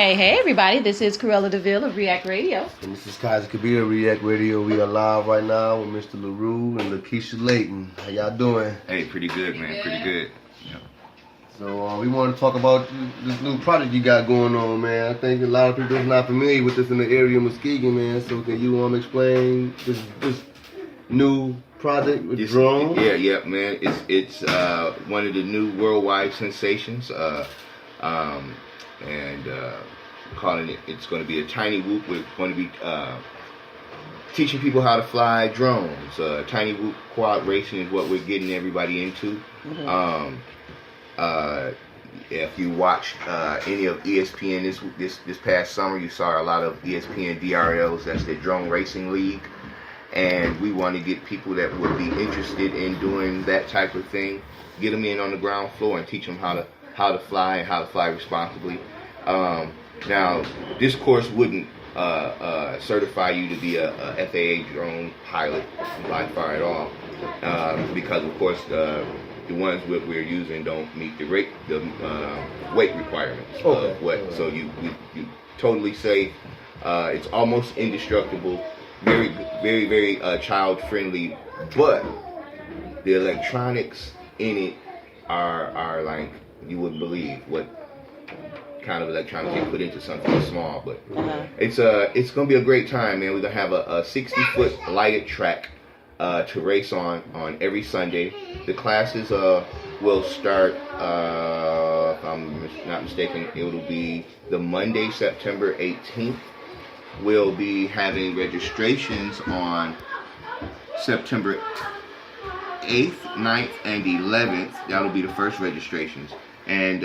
Hey everybody, this is Corella DeVille of React Radio. And this is Kaiser Kabir of React Radio. We are live right now with Mr. Larue and Lakesha Layton. How y'all doing? Hey, pretty good, man. Pretty good. Yeah. So we want to talk about this new project you got going on, man. I think a lot of people are not familiar with this in the area of Muskegon, man. So can you explain this new project with drones? Yeah, man. It's one of the new worldwide sensations. Calling it, it's going to be a tiny whoop. We're going to be teaching people how to fly drones. Tiny whoop quad racing is what we're getting everybody into. Mm-hmm. If you watched any of ESPN this past summer, you saw a lot of ESPN DRLs. That's the Drone Racing League, and we want to get people that would be interested in doing that type of thing, get them in on the ground floor and teach them how to fly and how to fly responsibly. Now, this course wouldn't certify you to be a FAA drone pilot by far at all, because of course the ones we're using don't meet the weight requirements. Okay. So you totally safe. It's almost indestructible. Very, very, very child friendly, but the electronics in it are like you wouldn't believe what kind of electronics they put into something small. But it's gonna be a great time, man. We're gonna have a 60-foot lighted track to race on every Sunday. The classes will start, if I'm not mistaken, it'll be the Monday, September 18th. We'll be having registrations on September 8th, 9th, and 11th. That'll be the first registrations. And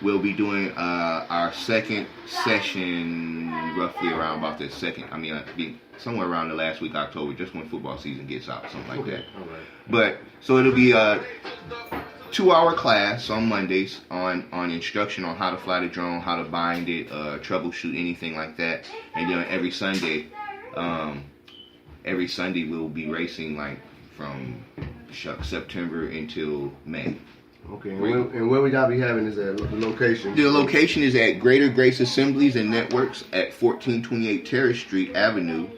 we'll be doing our second session roughly around about the second. Somewhere around the last week, October, just when football season gets out, something like that. All right. But so it'll be a 2-hour class on Mondays on instruction on how to fly the drone, how to bind it, troubleshoot anything like that. And then every Sunday we'll be racing like from September until May. Okay, and where we gotta be having this at, the location? The location is at Greater Grace Assemblies and Networks at 1428 Terrace Street Avenue,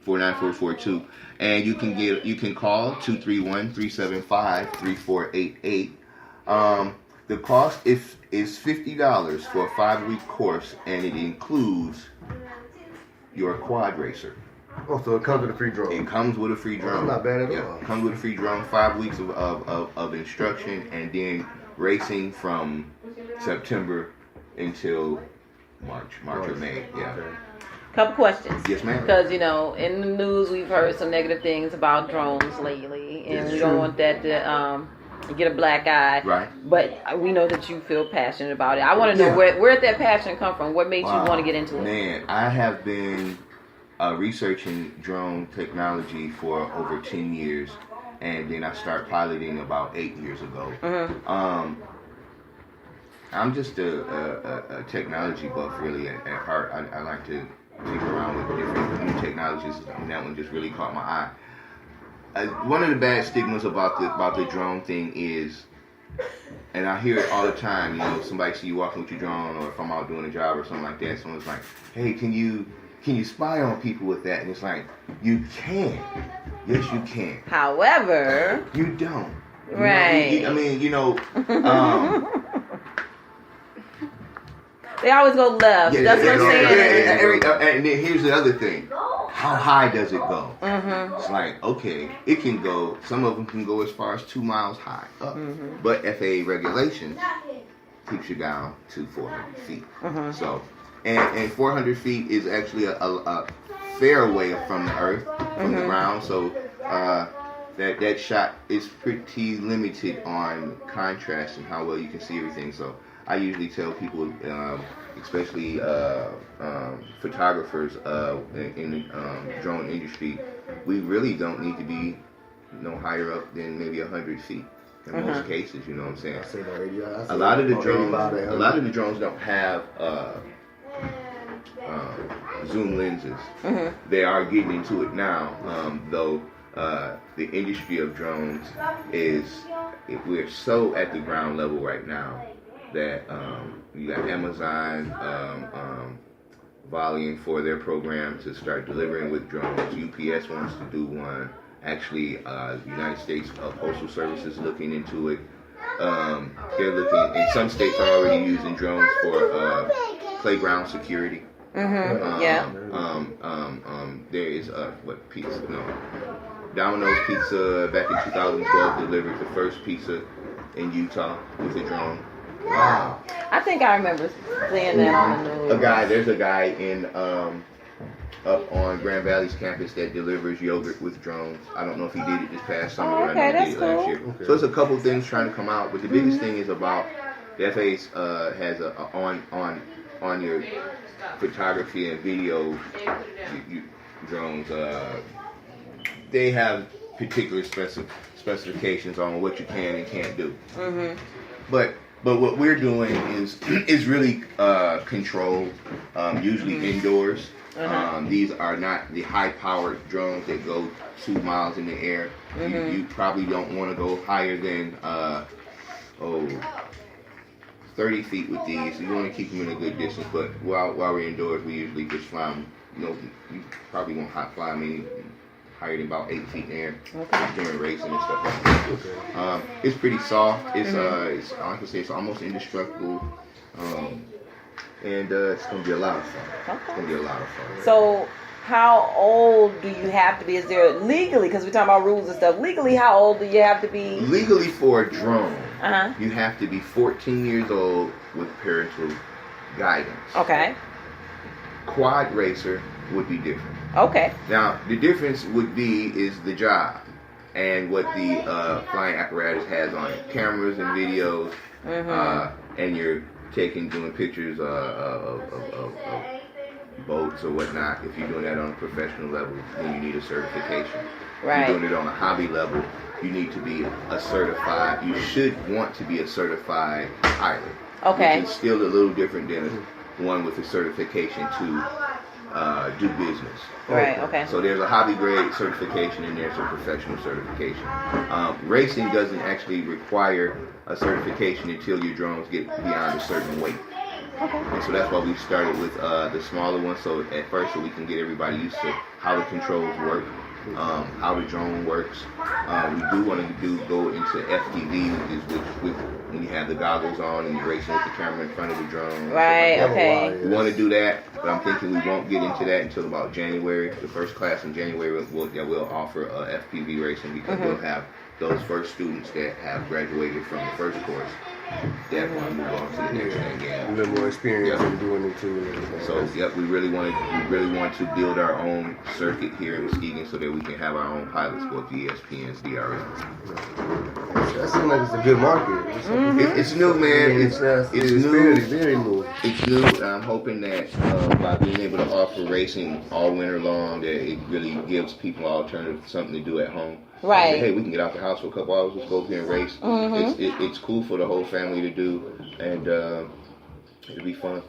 49442. And you can call 231-375-3488. The cost is $50 for a 5-week course, and it includes your quad racer. Oh, so it comes with a free drone. It comes with a free drone. That's not bad at all. Yeah, it comes with a free drone, 5 weeks of instruction, and then racing from September until March or May. Yeah. Okay. Couple questions. Yes, ma'am. Because, in the news we've heard some negative things about drones lately, and Yes, we true. don't want that to get a black eye. Right. But we know that you feel passionate about it. I want to know where did that passion come from? What made you want to get into it? Man, I have been researching drone technology for over 10 years, and then I started piloting about 8 years ago. Mm-hmm. I'm just a technology buff, really, at heart. I like to tinker around with different new technologies, and that one just really caught my eye. One of the bad stigmas about the drone thing is, and I hear it all the time, somebody see you walking with your drone, or if I'm out doing a job or something like that, someone's like, hey, can you spy on people with that? And it's like, you can. Yes, you can. However, you don't. Right. They always go left. That's what I'm saying. And then here's the other thing. How high does it go? Mm-hmm. It's like, okay, it can go, some of them can go as far as 2 miles high up. Mm-hmm. But FAA regulations keeps you down to 400 feet. Mm-hmm. So, and 400 feet is actually a fair way from the earth, from the ground. So that shot is pretty limited on contrast and how well you can see everything. So I usually tell people, especially photographers in the drone industry, we really don't need to be no higher up than maybe 100 feet. In most cases, you know what I'm saying? A lot of the drones don't have zoom lenses. Mm-hmm. They are getting into it now, though the industry of drones we're so at the ground level right now that you got Amazon volleying for their program to start delivering with drones. UPS wants to do one. Actually, the United States Postal Service is looking into it. They're looking, in some states are already using drones for playground security. There is what pizza? No, Domino's Pizza back in 2012 delivered the first pizza in Utah with a drone. Wow. I think I remember seeing that on the news. There's a guy in up on Grand Valley's campus that delivers yogurt with drones. I don't know if he did it this past summer, but I know he did it last year. Okay. So it's a couple things trying to come out, but the biggest thing is about the FAA has a on your photography and video drones. They have particular specifications on what you can and can't do. But what we're doing is really controlled, usually indoors. These are not the high-powered drones that go 2 miles in the air. You probably don't want to go higher than 30 feet with these. You want to keep them in a good distance. But while we're indoors, we usually just fly them. You probably won't hot fly them any higher than about 8 feet in the air during racing and stuff like that. It's pretty soft. It's I can say it's almost indestructible. And it's going to be a lot of fun. It's going to be a lot of fun. So, how old do you have to be? Is there legally, because we're talking about rules and stuff, legally, how old do you have to be? Legally for a drone, you have to be 14 years old with parental guidance. Okay. Quad racer would be different. Okay. Now, the difference would be is the job and what the flying apparatus has on it. Cameras and videos, and you're doing pictures of boats or whatnot. If you're doing that on a professional level, then you need a certification. Right. If you're doing it on a hobby level, you need to be you should want to be a certified pilot. Okay. Which is still a little different than one with a certification to do business. Right, okay. So there's a hobby grade certification and there's a professional certification. Racing doesn't actually require a certification until your drones get beyond a certain weight. Okay. And so that's why we started with the smaller ones. So at first, so we can get everybody used to how the controls work, how the drone works. We do want to go into FPV, which when you have the goggles on and you're racing with the camera in front of the drone. Right. Okay. We want to do that, but I'm thinking we won't get into that until about January. The first class in January will offer FPV racing because we'll have those first students that have graduated from the first course that want to move on to the next thing. A little more experience in doing it too. So we really want to build our own circuit here in Muskegon so that we can have our own pilots, both the ESPNs, DRS. That seems like it's a good market. It's new, man. It's new. Very, very new. It's new, and I'm hoping that by being able to offer racing all winter long, that it really gives people an alternative, something to do at home. Right. Hey, we can get out the house for a couple hours, let's go up here and race. It's cool for the whole family to do, and it'll be fun.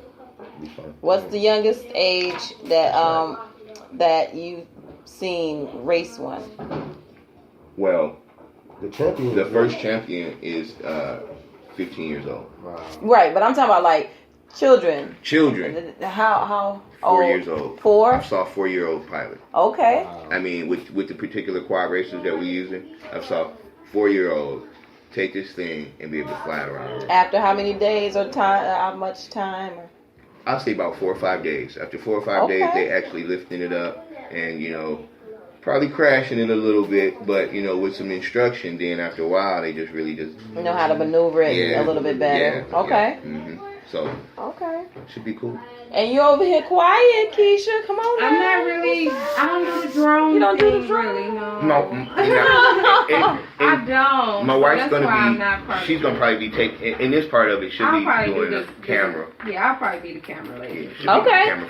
What's the youngest age that you've seen race one? Well, the first champion is 15 years old. Wow. Right, but I'm talking about like children. How 4 years old. 4? I saw a 4-year-old pilot. Okay. I mean, with the particular quad racers that we're using, I saw 4-year-olds take this thing and be able to fly it around. After how many days or time? How much time? I'll say about 4 or 5 days. After 4 or 5 days, they actually lifting it up and, probably crashing it a little bit, but, with some instruction, then after a while, they just know how to maneuver it a little bit better. Yeah, okay. Yeah. So, okay. Should be cool. And you over here quiet, Keisha. Come on now. I'm not really, I don't do the drone. You don't do the thing, drone? really, no. No, I don't. My wife's going to she's going to probably be taking, in this part of it, she'll be doing the camera. Yeah, I'll probably be the camera lady. Yeah, she'll be the camera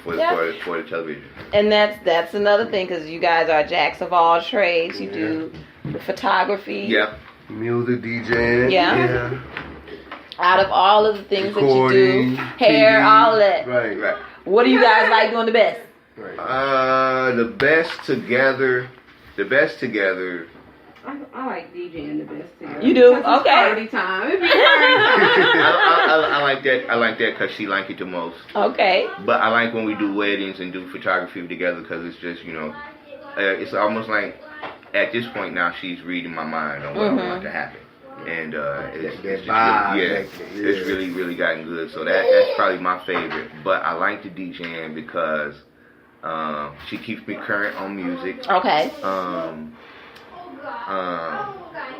for the television. And that's another thing, because you guys are jacks of all trades. You do the photography. Yep. Music, DJing. Yeah. Out of all of the things Recording, that you do, hair, TV, all that. Right. What do you guys like doing the best? Right. The best together I like DJing the best too. You do? It's Okay. Party time. It be party time. I like that. I like that because she like it the most. Okay. But I like when we do weddings and do photography together because it's just, you know, it's almost like at this point now she's reading my mind on what I want to happen. And it's just it's really gotten good. So that's probably my favorite. But I like the DJing because she keeps me current on music. Okay.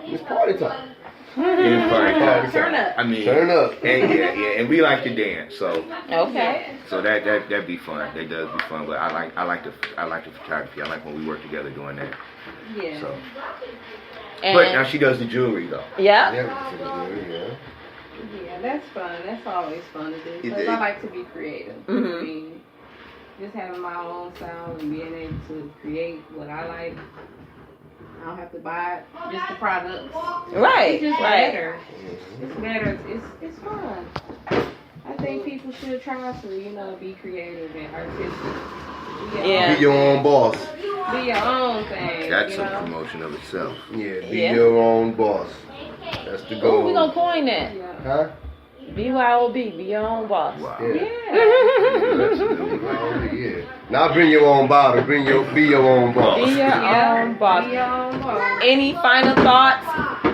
It's party time. Yeah, party time. Turn up. I mean, Turn up. And and we like to dance. So Okay. so that'd be fun. That does be fun. But I like the photography. I like when we work together doing that. Yeah. So. And But now she does the jewelry though. yeah. Yeah, that's fun. That's always fun to do. It Because is. I like to be creative. Mhm. I mean, just having my own sound and being able to create what I like. I don't have to buy just the products. Right. It's just Right. better. It's better. It's fun. I think people should try to, be creative and artistic. Yeah. Be your own boss. Be your own thing. That's you a know? promotion of itself. Yeah, be Yeah. your own boss. That's the Oh, goal. we gonna coin that. Yeah. Huh? BYOB. Be your own boss. Wow. Yeah. Yeah. That's good. Yeah. Now bring your own bottle. Be your own boss. Be your own boss. Be your own boss. Any final thoughts?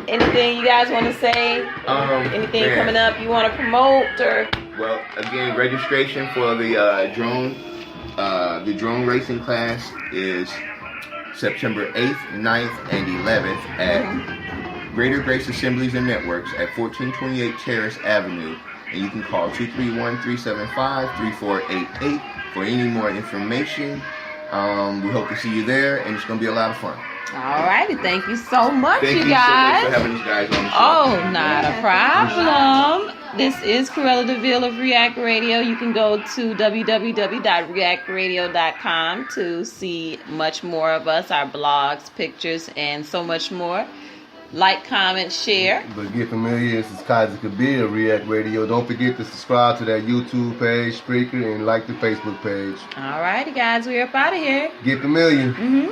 Anything you guys want to say? Anything Man. coming up you want to promote or? Well, again, registration for the drone racing class is September 8th, 9th, and 11th at Greater Grace Assemblies and Networks at 1428 Terrace Avenue. And you can call 231-375-3488 for any more information. We hope to see you there, and it's going to be a lot of fun. Alrighty, thank you so much, Thank you guys. so much for having these guys on the show. Oh, not a problem. This is Corella DeVille of React Radio. You can go to www.reactradio.com to see much more of us, our blogs, pictures, and so much more. Like, comment, share. But get familiar, this is Kaiser Kabir of React Radio. Don't forget to subscribe to that YouTube page, Spreaker, and like the Facebook page. Alrighty, guys, we're up out of here. Get familiar. Mm-hmm.